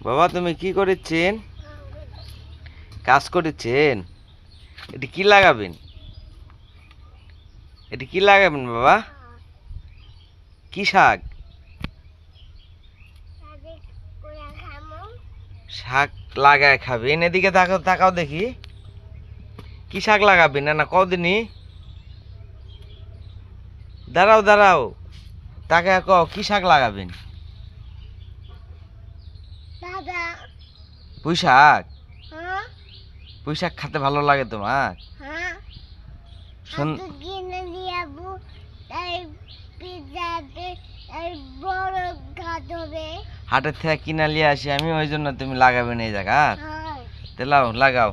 বাবা তুমি কি করেছেন? কাজ করেছেন? এটি কি লাগাবেন? এটি কি লাগাবেন বাবা? কি শাক? শাক লাগায় খাবেন? এদিকে তাকাও তাকাও দেখি। কি শাক লাগাবেন? না না কদিনই দাঁড়াও দাঁড়াও, তাকে কও কি শাক লাগাবেন? পুঁই শাক? পুঁই শাক খেতে ভালো লাগে তোমার? হাটের থেকে কিনা নিয়ে আসি আমি, ওই জন্য তুমি লাগাবে না এই জায়গা। লাগাও লাগাও।